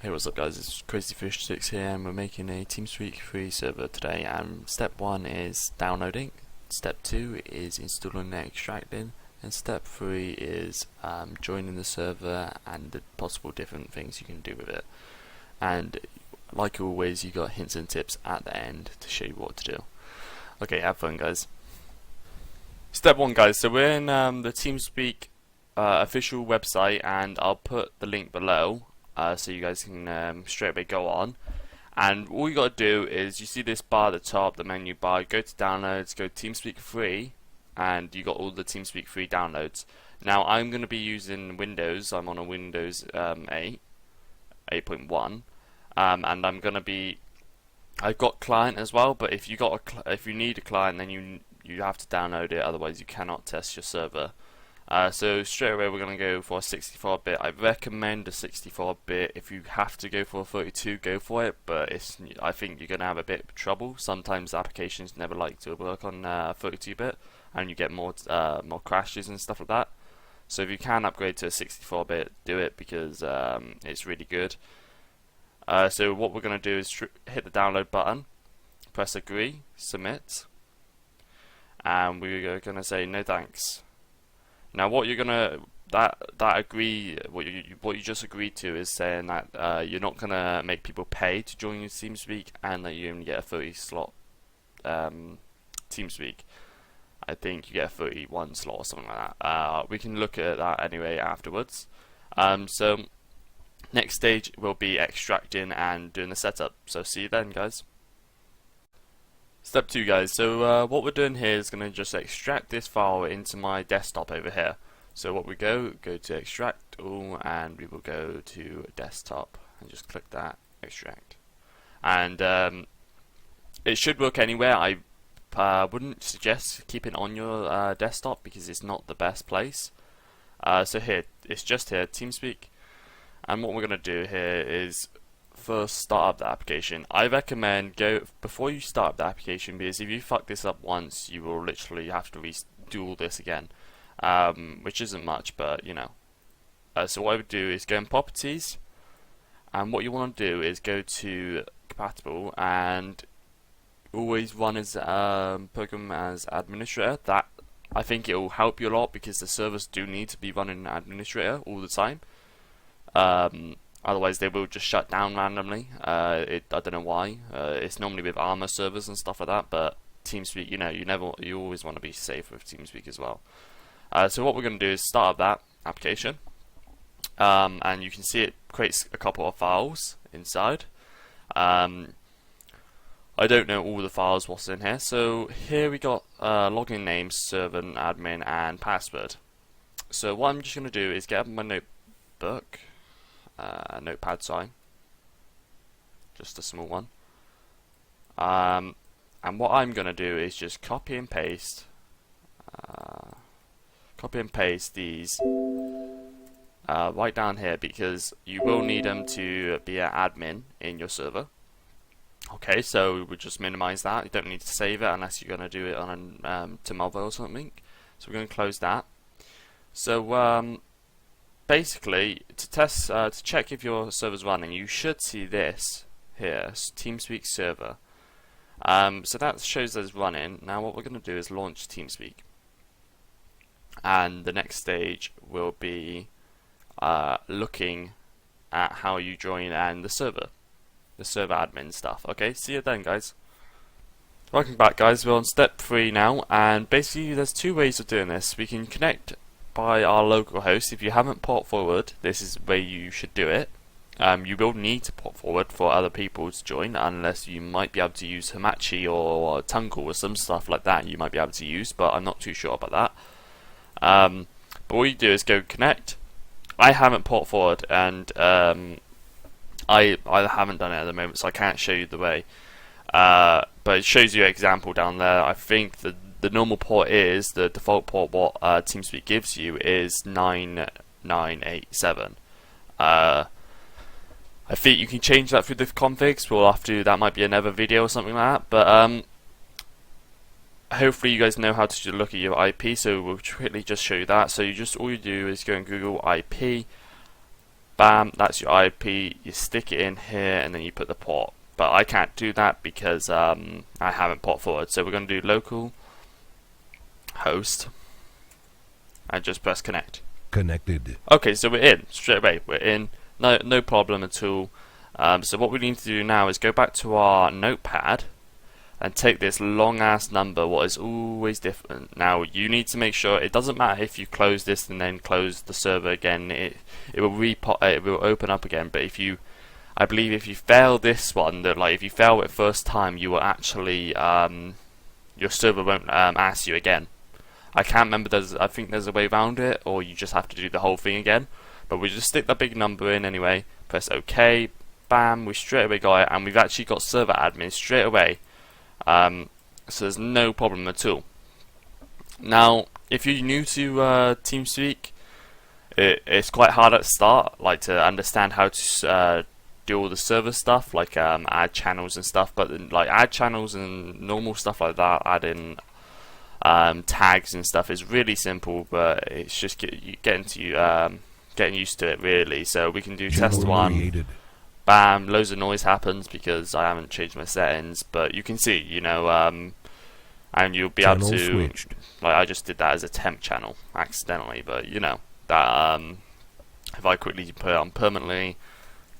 Hey, what's up guys, it's CrazyFish6 here and we're making a Teamspeak free server today, and step 1 is downloading, step 2 is installing and extracting, and step 3 is joining the server and the possible different things you can do with it. And like always, you got hints and tips at the end to show you what to do. Okay, have fun guys. Step 1 guys, so we're in the Teamspeak official website, and I'll put the link below. So you guys can straight away go on, and all you got to do is, you see this bar at the top, the menu bar, go to downloads, go Teamspeak free, and you got all the Teamspeak free downloads. Now I'm going to be using Windows. I'm on a Windows 8.1, and I've got client as well. But if you need a client, then you have to download it. Otherwise, you cannot test your server. So straight away we're going to go for a 64-bit. I recommend a 64-bit. If you have to go for a 32, go for it, but I think you're going to have a bit of trouble. Sometimes applications never like to work on 32-bit, and you get more crashes and stuff like that. So if you can upgrade to a 64-bit, do it, because it's really good. So what we're going to do is hit the download button, press agree, submit, and we're going to say no thanks. Now, what you're gonna what you just agreed to is saying that you're not gonna make people pay to join your Teamspeak, and that you only get a 30 slot Teamspeak. I think you get a 31 slot or something like that. We can look at that anyway afterwards. So next stage will be extracting and doing the setup. So see you then, guys. Step 2 guys, so what we're doing here is going to just extract this file into my desktop over here. So what we go to extract all, and we will go to desktop and just click that, extract. And it should work anywhere. I wouldn't suggest keeping it on your desktop, because it's not the best place. So here, it's just here, Teamspeak, and what we're going to do here is first start up the application. I recommend before you start up the application, because if you fuck this up once, you will literally have to do all this again, which isn't much, but you know. So what I would do is go in properties, and what you want to do is go to compatible and always run as program as administrator. That, I think it will help you a lot, because the servers do need to be running administrator all the time. Otherwise, they will just shut down randomly. I don't know why. It's normally with Armor servers and stuff like that, but Teamspeak, you always want to be safe with Teamspeak as well. So what we're going to do is start up that application, and you can see it creates a couple of files inside. I don't know all the files what's in here. So here we got login name, server, admin, and password. So what I'm just going to do is get up my notebook. Notepad, sorry, just a small one. And what I'm going to do is just copy and paste these right down here, because you will need them to be an admin in your server. Okay, so we'll just minimize that. You don't need to save it unless you're going to do it on tomorrow or something. So we're going to close that. So basically, to check if your server's running, you should see this here, Teamspeak server. So that shows that it's running. Now what we're going to do is launch Teamspeak, and the next stage will be looking at how you join and the server admin stuff. Okay, see you then, guys. Welcome back, guys. We're on step 3 now, and basically there's 2 ways of doing this. We can connect by our local host. If you haven't port forward, this is where you should do it. You will need to port forward for other people to join, unless you might be able to use Hamachi or Tungle or some stuff like that. You might be able to use, but I'm not too sure about that. But all you do is go connect. I haven't port forward, and I haven't done it at the moment, so I can't show you the way. But it shows you an example down there. I think the normal port is, the default port what Teamspeak gives you is 9987. I think you can change that through the configs. We'll have to, that might be another video or something like that, but hopefully you guys know how to look at your IP, so we'll quickly just show you that. So all you do is go and Google IP, Bam, that's your IP. You stick it in here and then you put the port. But I can't do that because I haven't port forward. So we're going to do local host and just press connect. Connected. Okay, so we're in straight away. We're in. No problem at all. So what we need to do now is go back to our notepad and take this long ass number, what is always different. Now you need to make sure it doesn't matter if you close this and then close the server again, it will open up again. But I believe if you fail this one, that like if you fail it first time, you will actually your server won't ask you again. I can't remember. I think there's a way around it, or you just have to do the whole thing again. But we just stick that big number in anyway. Press OK. Bam. We straight away got it, and we've actually got server admin straight away. So there's no problem at all. Now, if you're new to Teamspeak, it's quite hard at the start, like to understand how to do all the server stuff, like add channels and stuff. But like add channels and normal stuff like that, adding tags and stuff is really simple. But it's just getting used to it really. So we can do test one. Created. Bam, loads of noise happens because I haven't changed my settings, but you can see, you know, and you'll be able to, switched. like I just did that as a temp channel accidentally, but you know, that if I quickly put it on permanently,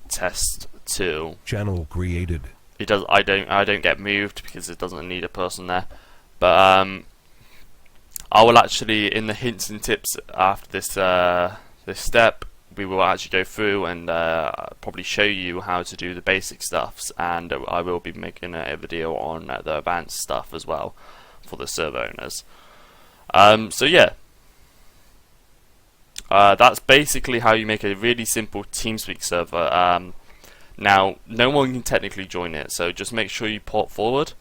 test 2, Channel created. it does, I don't get moved because it doesn't need a person there, but I will actually, in the hints and tips after this step, we will actually go through and probably show you how to do the basic stuffs, and I will be making a video on the advanced stuff as well for the server owners. So yeah, that's basically how you make a really simple Teamspeak server. Now, no one can technically join it, so just make sure you port forward.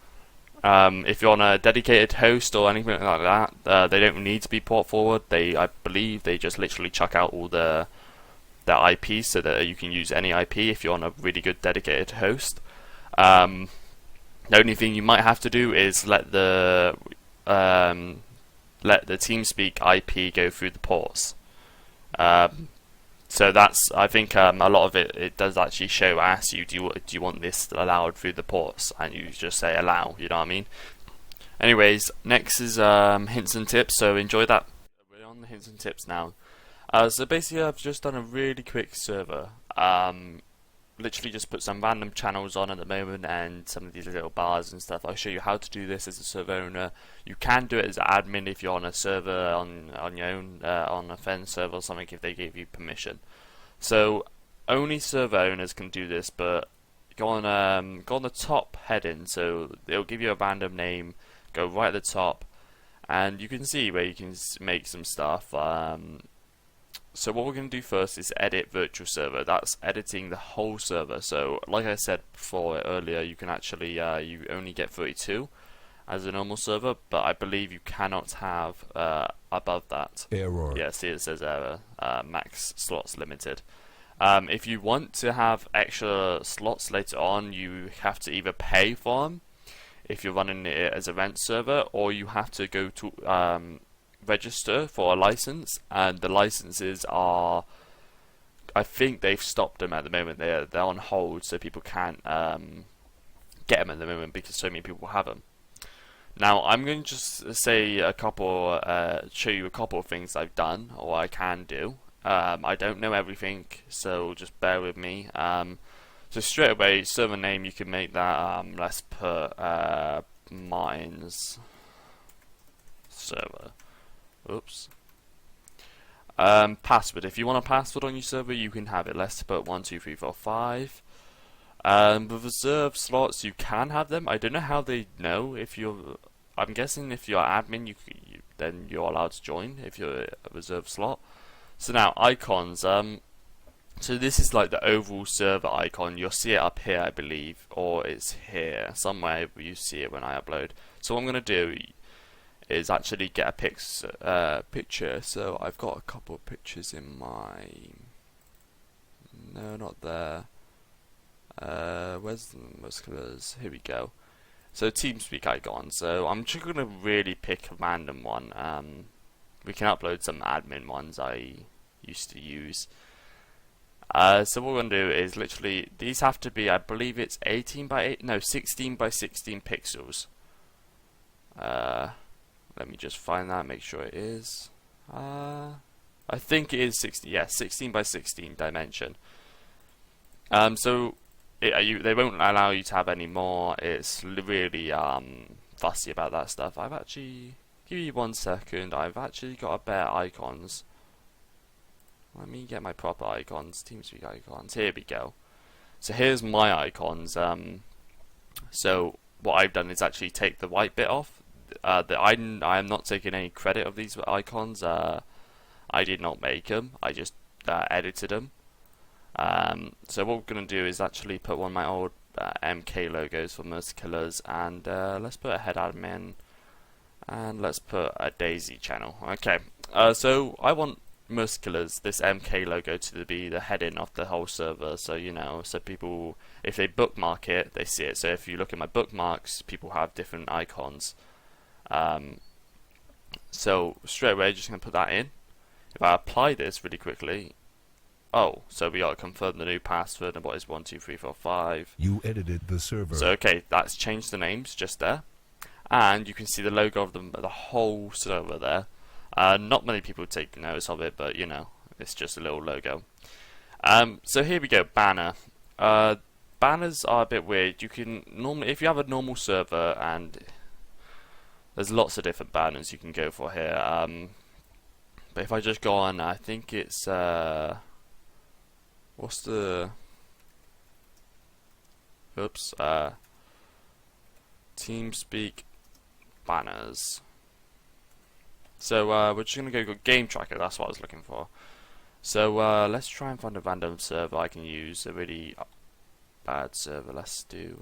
If you're on a dedicated host or anything like that, they don't need to be port forward. I believe they just literally chuck out all their IP so that you can use any IP if you're on a really good dedicated host. The only thing you might have to do is let the Teamspeak IP go through the ports. So that's, I think a lot of it does actually ask you, do you want this allowed through the ports, and you just say allow, you know what I mean. Anyways, next is hints and tips, so enjoy that. We're on the hints and tips now. So basically I've just done a really quick server. Literally just put some random channels on at the moment and some of these little bars and stuff. I'll show you how to do this as a server owner. You can do it as an admin if you're on a server on your own, on a friend server or something, if they give you permission. So only server owners can do this, but go on the top heading, so it'll give you a random name, go right at the top, and you can see where you can make some stuff. So what we're going to do first is edit virtual server. That's editing the whole server. So like I said before earlier, you can actually you only get 32 as a normal server, but I believe you cannot have above that. Error. Yeah, see it says error, max slots limited. If you want to have extra slots later on, you have to either pay for them if you're running it as a rent server, or you have to go to register for a license, and the licenses are, I think they've stopped them at the moment. They're on hold, so people can't get them at the moment because so many people have them. Now I'm going to just say show you a couple of things I've done or I can do. I don't know everything, so just bear with me. So straight away, server name, you can make that. Let's put mines server. Oops. Password. If you want a password on your server, you can have it. Let's put 1, 2, 3, 4, 5. With reserved slots, you can have them. I don't know how they know if you're. I'm guessing if you're admin, then you're allowed to join if you're a reserved slot. So now icons. So this is like the overall server icon. You'll see it up here, I believe, or it's here somewhere. You see it when I upload. So what I'm gonna do is actually get a picture. So I've got a couple of pictures in my. No, not there. Where's the musculars? Here we go. So Teamspeak icon. So I'm just gonna really pick a random one. We can upload some admin ones I used to use. So what we're going to do is literally, these have to be, I believe it's 18 by 8, no, 16 by 16 pixels. Let me just find that, make sure it is. I think it is 60, yeah, 16 by 16 dimension. So they won't allow you to have any more. It's really fussy about that stuff. I've actually, give me 1 second, I've actually got a better icons. Let me get my proper icons, Teamspeak icons. Here we go. So here's my icons. So what I've done is actually take the white bit off. I am not taking any credit of these icons. I did not make them. I just edited them. So what we're going to do is actually put one of my old MK logos for most killers, and let's put a head admin, and let's put a Daisy channel. Okay. So I want most killers, this MK logo to be the heading of the whole server, so you know, so people, if they bookmark it, they see it. So if you look at my bookmarks, people have different icons. So straight away, just gonna put that in. If I apply this really quickly, oh, so we gotta confirm the new password and what is 12345. You edited the server. So okay, that's changed the names just there, and you can see the logo of the whole server there. Not many people take notice of it, but you know, it's just a little logo. So here we go, banner. Banners are a bit weird. You can normally, if you have a normal server, and there's lots of different banners you can go for here. But if I just go on, I think it's what's the? Oops. Teamspeak banners. So we're just gonna go game tracker. That's what I was looking for. So let's try and find a random server I can use. A really bad server. Let's do.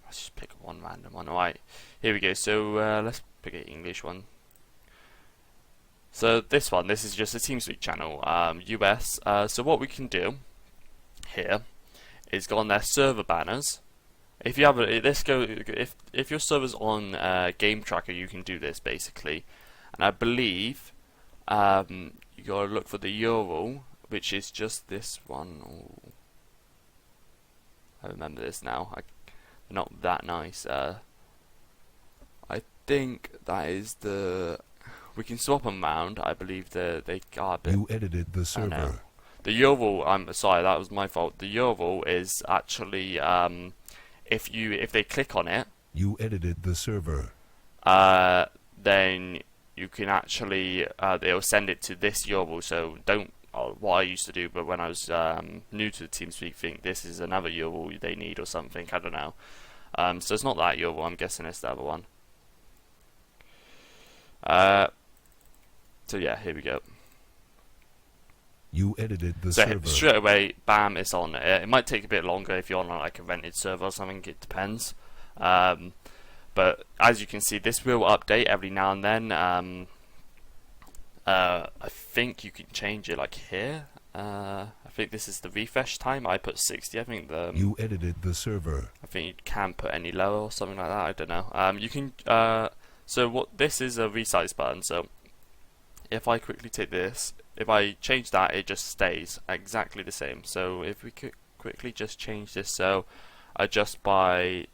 Let's just pick one random one. Alright, here we go. So let's pick an English one. So this one, this is just a TeamSpeak channel, US. So what we can do here is go on their server banners. If you have if your server's on Game Tracker, you can do this basically, and I believe you gotta look for the URL, which is just this one. Ooh. I remember this now. They're not that nice. I think that is the. We can swap them around. I believe they are a bit. You edited the server. The URL. I'm sorry, that was my fault. The URL is actually if they click on it, you edited the server. Then you can actually they'll send it to this URL. So don't what I used to do, but when I was new to the TeamSpeak, think this is another URL they need or something. I don't know. So it's not that URL. I'm guessing it's the other one. So yeah, here we go. You edited the server. Straight away, bam, it's on. It might take a bit longer if you're on like a rented server or something. It depends. But as you can see, this will update every now and then. I think you can change it like here. I think this is the refresh time. I put 60. I think you edited the server. I think you can put any lower or something like that. I don't know. You can. So what this is a resize button. So if I quickly take this, if I change that, it just stays exactly the same. So if we could quickly just change this, so adjust by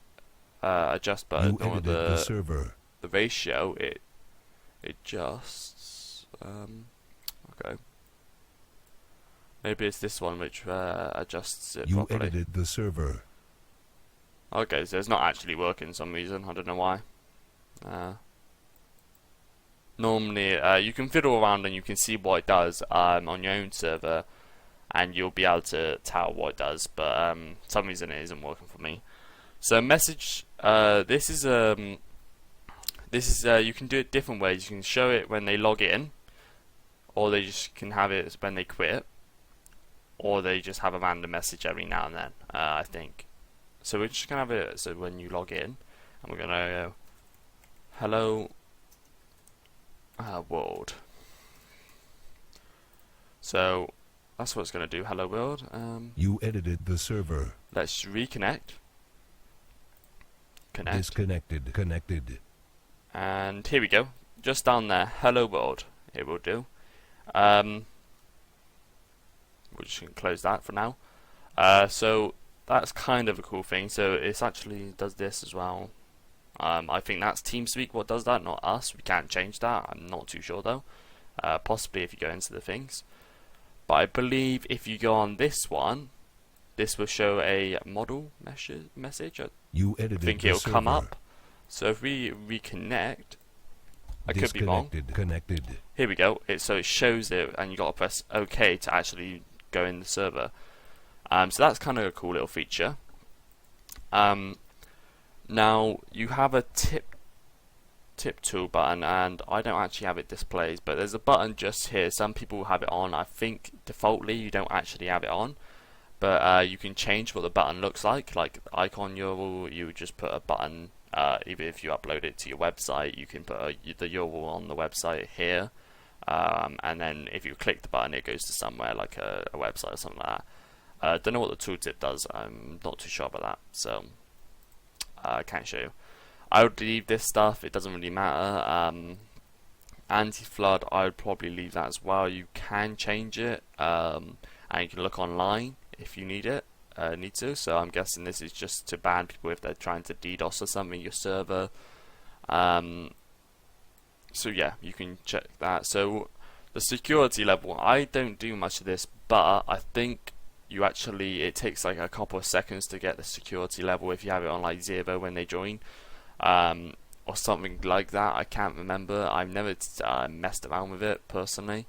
adjust button or the ratio, it adjusts. Okay, maybe it's this one which adjusts it properly. You edited the server. Okay, so it's not actually working for some reason. I don't know why. Normally, you can fiddle around and you can see what it does on your own server, and you'll be able to tell what it does. But for some reason, it isn't working for me. So message. This is you can do it different ways. You can show it when they log in, or they just can have it when they quit, or they just have a random message every now and then. I think. So we're just gonna have it. So when you log in, and we're gonna go, hello. World. So that's what it's going to do. Hello world. You edited the server. Let's reconnect. Connect. Disconnected. Connected. And here we go. Just down there. Hello world. It will do. we're just going to close that for now. So that's kind of a cool thing. So it actually does this as well. I think that's Teamspeak what does that, not us. We can't change that. I'm not too sure though. Possibly if you go into the things. But I believe if you go on this one, this will show a model message. I think it'll come up. So if we reconnect, I could be wrong. Connected. Here we go. So it shows it, and you got to press OK to actually go in the server. So that's kind of a cool little feature. Now you have a tip tool button, and I don't actually have it displayed, but there's a button just here. Some people have it on. I think defaultly you don't actually have it on, but you can change what the button looks like the icon URL. You would just put a button. Even if you upload it to your website, you can put the URL on the website here, and then if you click the button, it goes to somewhere like a website or something like that. Don't know what the tooltip does. I'm not too sure about that, so I can't show you. I would leave this stuff. It doesn't really matter. Anti-flood, I would probably leave that as well. You can change it, and you can look online if you need it. Need to. So I'm guessing this is just to ban people if they're trying to DDoS or something your server. So yeah, you can check that. So the security level, I don't do much of this, but I think you actually, it takes like a couple of seconds to get the security level if you have it on like 0 when they join, or something like that. I can't remember. I've never messed around with it personally,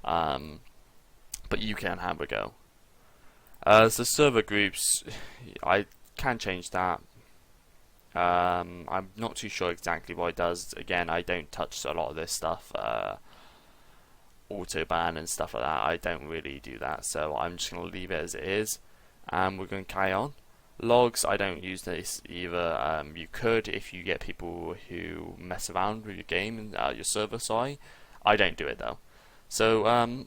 but you can have a go. So server groups, I can change that. I'm not too sure exactly what it does. Again, I don't touch a lot of this stuff. Auto ban and stuff like that, I don't really do that, so I'm just going to leave it as it is, and we're going to carry on. Logs, I don't use this either. You could if you get people who mess around with your game and your server, sorry. I don't do it though. So we're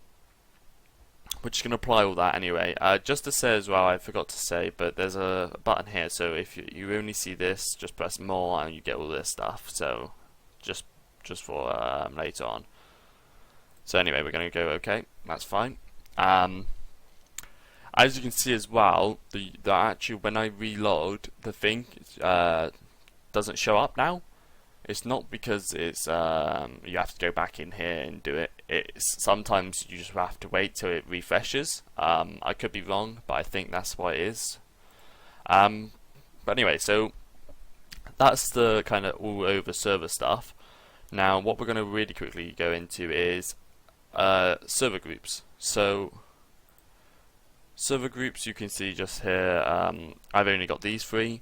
just going to apply all that anyway. Just to say as well, I forgot to say, but there's a button here, so if you only see this, just press more and you get all this stuff, so just for later on. So anyway, we're going to go OK, that's fine. As you can see as well, the actual, when I reload, the thing doesn't show up now. It's not because it's you have to go back in here and do it. It's sometimes you just have to wait till it refreshes. I could be wrong, but I think that's what it is. But anyway, so that's the kind of all over server stuff. Now what we're going to really quickly go into is server groups. So server groups, you can see just here, I've only got these 3.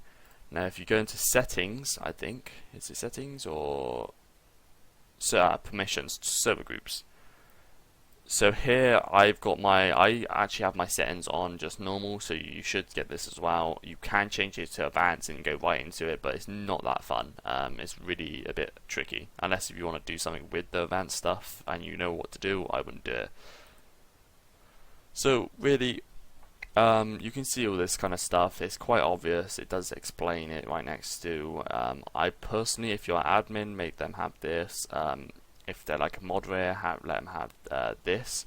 Now if you go into settings, I think, is it settings or permissions, server groups. So here I've got I actually have my settings on just normal, so you should get this as well. You can change it to advanced and go right into it, but it's not that fun. It's really a bit tricky, unless if you want to do something with the advanced stuff and you know what to do. I wouldn't do it. So really, you can see all this kind of stuff. It's quite obvious. It does explain it right next to. I personally, if you're an admin, make them have this. If they're like a moderator, let them have this.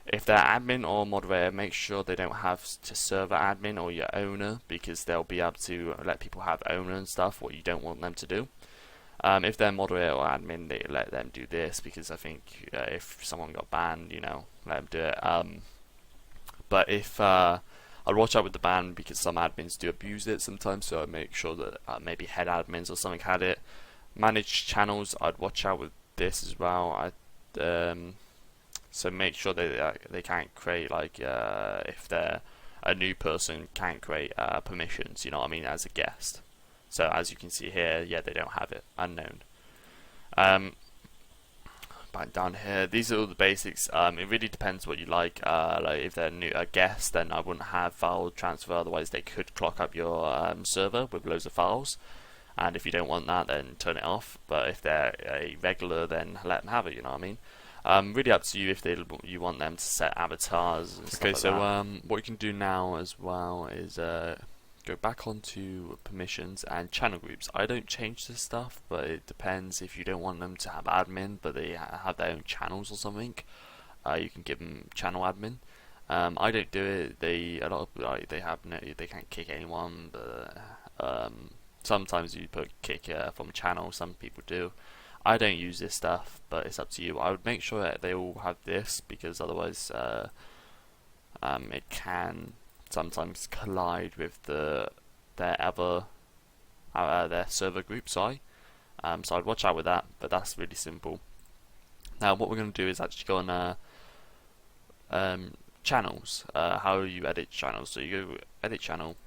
If they're admin or moderator, make sure they don't have to server admin or your owner, because they'll be able to let people have owner and stuff, what you don't want them to do. If they're moderator or admin, they let them do this, because I think if someone got banned, you know, let them do it. But if I'd watch out with the ban, because some admins do abuse it sometimes, so I'd make sure that maybe head admins or something had it. Manage channels, I'd watch out with this as well. So make sure they can't create, like if they're a new person, can't create permissions, you know what I mean, as a guest. So as you can see here, yeah, they don't have it, unknown. Back down here, these are all the basics. It really depends what you like. Like if they're a guest, then I wouldn't have file transfer, otherwise they could clock up your server with loads of files. And if you don't want that, then turn it off. But if they're a regular, then let them have it, you know what I mean? Really up to you if you want them to set avatars and stuff like that. What you can do now as well is go back onto permissions and channel groups. I don't change this stuff, but it depends. If you don't want them to have admin, but they have their own channels or something, you can give them channel admin. I don't do it. A lot of like they can't kick anyone, but sometimes you put kick from channel. Some people do. I don't use this stuff, but it's up to you. I would make sure that they all have this because otherwise, it can sometimes collide with their server group. So I'd watch out with that. But that's really simple. Now, what we're going to do is actually go on channels. How you edit channels. So you go edit channel.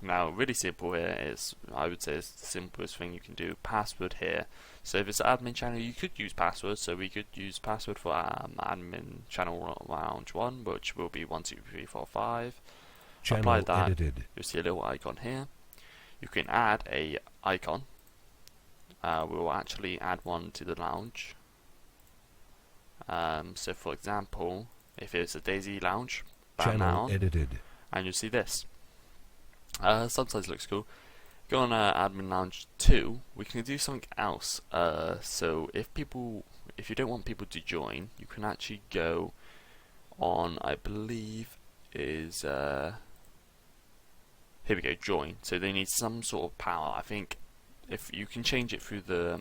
Now, really simple here is, I would say, it's the simplest thing you can do. Password here. So if it's an admin channel, you could use password. So we could use password for admin channel lounge 1, which will be 1, 2, 3, 4, 5. Channel Apply that. edited. You'll see a little icon here. You can add a icon. We will actually add one to the lounge. So for example, if it's a Daisy lounge, bam, that Channel on, edited. and you see this. Sometimes looks cool. Go on admin lounge 2. We can do something else. So if you don't want people to join, you can actually go on, I believe is here we go, join. So they need some sort of power. I think if you can change it through the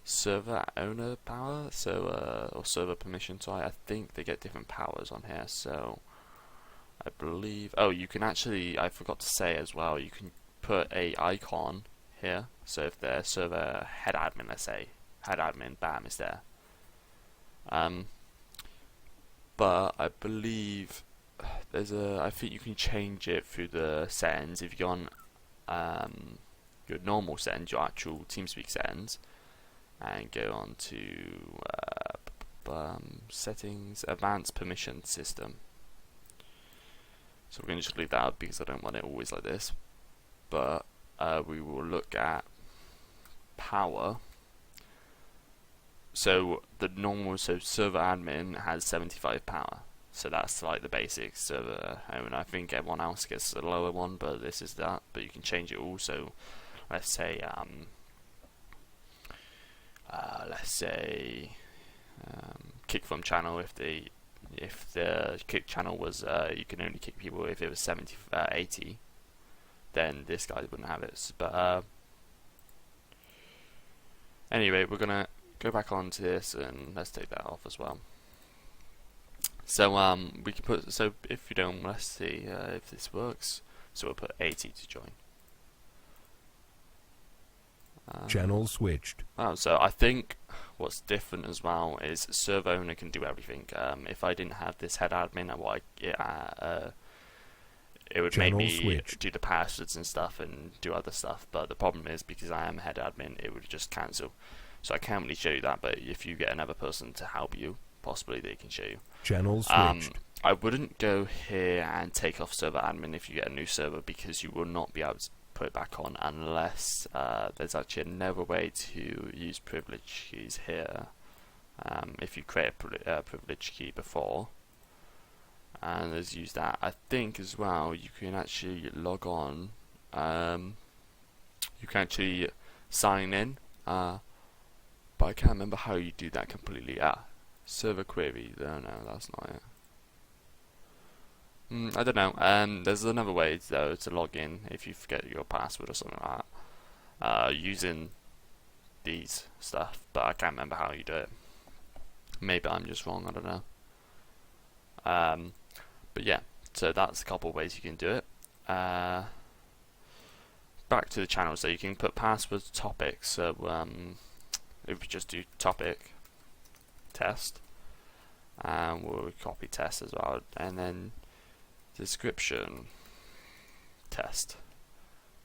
server owner power, so or server permission. So I think they get different powers on here. So I believe, oh, you can actually, I forgot to say as well, you can put a icon here. So if the server head admin, let's say head admin, bam, is there. But I believe I think you can change it through the settings. If you go on your normal settings, your actual Teamspeak settings, and go on to settings, advanced permission system. So we're going to just leave that up because I don't want it always like this. But we will look at power. So the normal, server admin has 75 power. So that's like the basic server owner. I think everyone else gets a lower one, but this is that. But you can change it also. Let's say kick from channel. If the kick channel was you can only kick people if it was 80, then this guy wouldn't have it. But anyway, we're gonna go back onto this and let's take that off as well. So we can put, so if you don't, let's see if this works. So we'll put 80 to join. Channel switched. Oh, so I think what's different as well is server owner can do everything. If I didn't have this head admin, it would make me do the passwords and stuff and do other stuff. But the problem is because I am head admin, it would just cancel. So I can't really show you that. But if you get another person to help you, possibly they can show you. Channel switched. I wouldn't go here and take off server admin if you get a new server because you will not be able to put it back on unless there's actually another way to use privilege keys here. If you create a privilege key before, and let's use that. I think as well you can actually log on. You can actually sign in, but I can't remember how you do that completely. Server query. No, that's not it. I don't know. There's another way though to log in if you forget your password or something like that, using these stuff, but I can't remember how you do it. Maybe I'm just wrong. I don't know. But yeah, so that's a couple of ways you can do it. Back to the channel, so you can put password topics. So if we just do topic test, and we'll copy test as well, and then description test.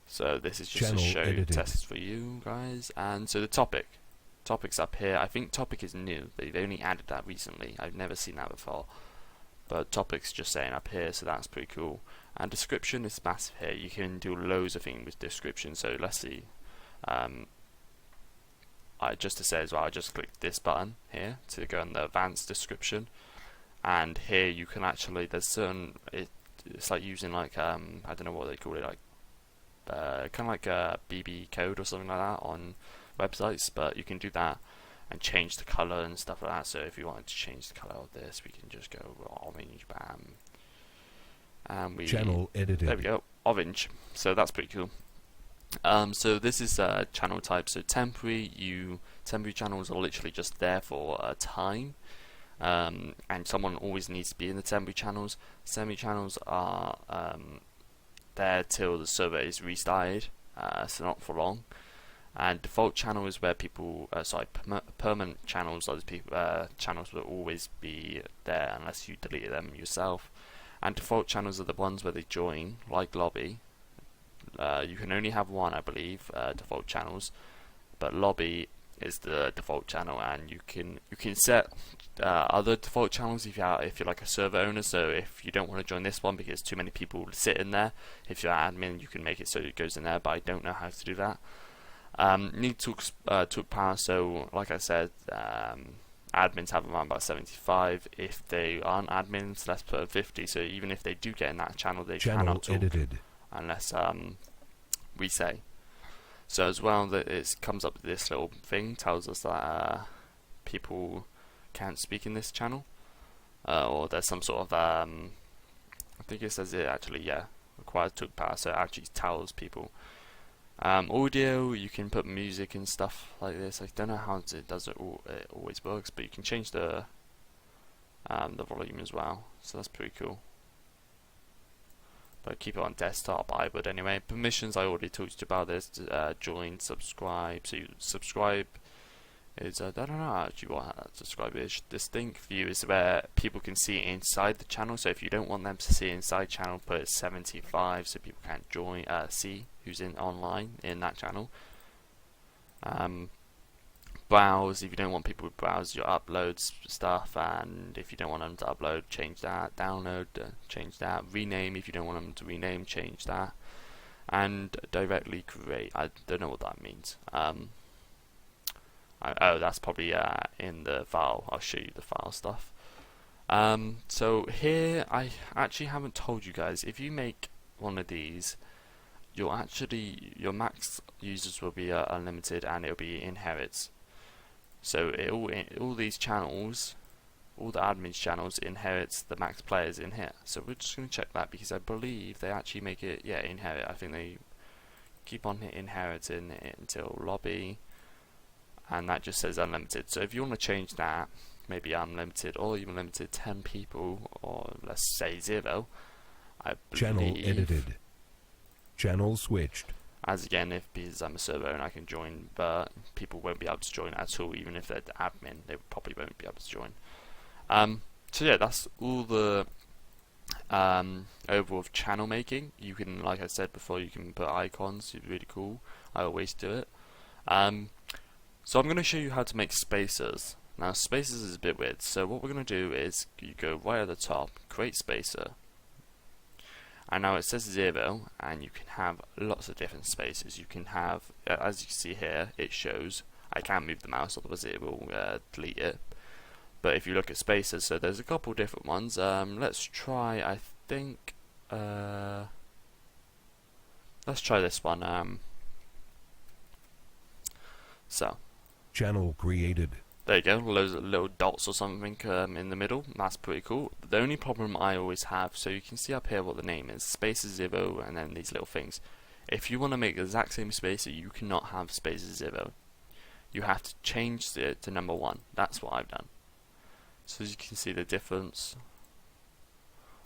So this is just to show tests for you guys. And so the topic's up here. I think topic is new. They've only added that recently. I've never seen that before. But topic's just saying up here, so that's pretty cool. And description is massive here. You can do loads of things with description. So let's see. Just to say as well, I just clicked this button here to go in the advanced description. And here you can actually, there's certain, it's like using like I don't know what they call it, like kind of like a BB code or something like that on websites, but you can do that. and change the color and stuff like that. So if you wanted to change the color of this, we can just go orange, bam, and we Channel edited. there we go, orange. So that's pretty cool. So this is channel type. So temporary channels are literally just there for a time, and someone always needs to be in the temporary channels. Semi channels are there till the server is restarted, so not for long. And default channel is where people, permanent channels, those people, channels will always be there unless you delete them yourself. And default channels are the ones where they join, like lobby. You can only have one, I believe, default channels, but lobby is the default channel, and you can set other default channels if you're like a server owner. So if you don't want to join this one because too many people sit in there, if you're admin, you can make it so it goes in there. But I don't know how to do that. Need talk power. So like I said, admins have around about 75. If they aren't admins, let's put 50. So even if they do get in that channel, they cannot talk edited. Unless we say. So as well, that it comes up with this little thing, tells us that people can't speak in this channel, or there's some sort of I think it says it actually, yeah, requires talk power. So it actually tells people. Audio, you can put music and stuff like this. I don't know how it does it. It always works, but you can change the volume as well. So that's pretty cool. But keep it on desktop, I would anyway. Permissions, I already talked about this. Join, subscribe. So you subscribe is I don't know actually what subscribe is. Distinct view is where people can see inside the channel. So if you don't want them to see inside channel, put it 75 so people can't join see who's in online in that channel. Browse, if you don't want people to browse your uploads stuff, and if you don't want them to upload, change that. Download, change that. Rename, if you don't want them to rename, change that. And directly create, I don't know what that means. Oh, that's probably in the file. I'll show you the file stuff. So here, I actually haven't told you guys, if you make one of these, your max users will be unlimited, and it'll be inherits. So all these channels, all the admin channels, inherits the max players in here. So we're just going to check that, because I believe they actually make it, yeah, inherit. I think they keep on inheriting it until lobby, and that just says unlimited. So if you want to change that, maybe unlimited or even limited 10 people, or let's say 0, I believe. Channel edited. Channel switched. As again, because I'm a server and I can join, but people won't be able to join at all, even if they're the admin, they probably won't be able to join. So yeah, that's all the overall of channel making. You can, like I said before, you can put icons. It's really cool. I always do it. So I'm going to show you how to make spacers. Now spacers is a bit weird. So what we're going to do is you go right at the top, create spacer. And now it says 0, and you can have lots of different spaces. You can have, as you can see here, it shows. I can't move the mouse, otherwise it will delete it. But if you look at spacers, so there's a couple different ones. Let's try. I think. Let's try this one. So. Channel created. There you go, loads of little dots or something in the middle. That's pretty cool. The only problem I always have, so you can see up here what the name is, spaces 0, and then these little things. If you want to make the exact same spacer, you cannot have spaces 0. You have to change it to number 1. That's what I've done. So as you can see the difference.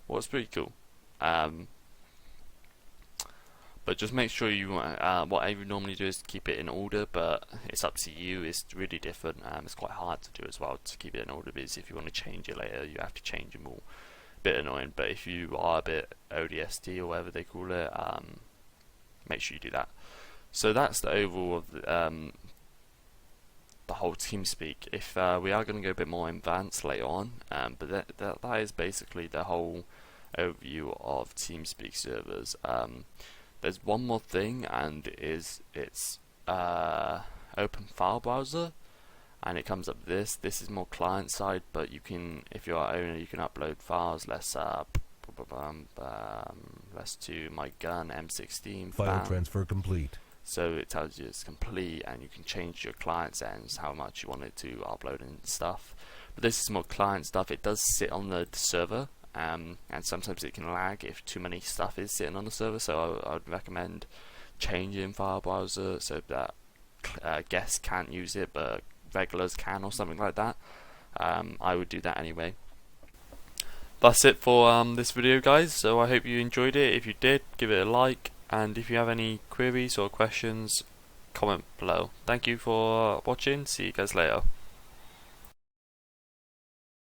Well, it's pretty cool. But just make sure you, what I would normally do is keep it in order, but it's up to you. It's really different. It's quite hard to do as well, to keep it in order, because if you want to change it later, you have to change them all. Bit annoying, but if you are a bit ODST or whatever they call it, make sure you do that. So that's the overall of the whole Teamspeak. If we are going to go a bit more advanced later on, but that is basically the whole overview of Teamspeak servers. There's one more thing, and it's open file browser, and it comes up this. This is more client side, but you can, if you're an owner, you can upload files. Let's do my gun M16. File transfer complete. so it tells you it's complete, and you can change your client's ends how much you want it to upload and stuff. But this is more client stuff. It does sit on the server, and sometimes it can lag if too many stuff is sitting on the server, so I would recommend changing file browser so that guests can't use it but regulars can, or something like that. I would do that anyway. That's it for this video, guys, so I hope you enjoyed it. If you did, give it a like, and if you have any queries or questions, comment below. Thank you for watching. See you guys later.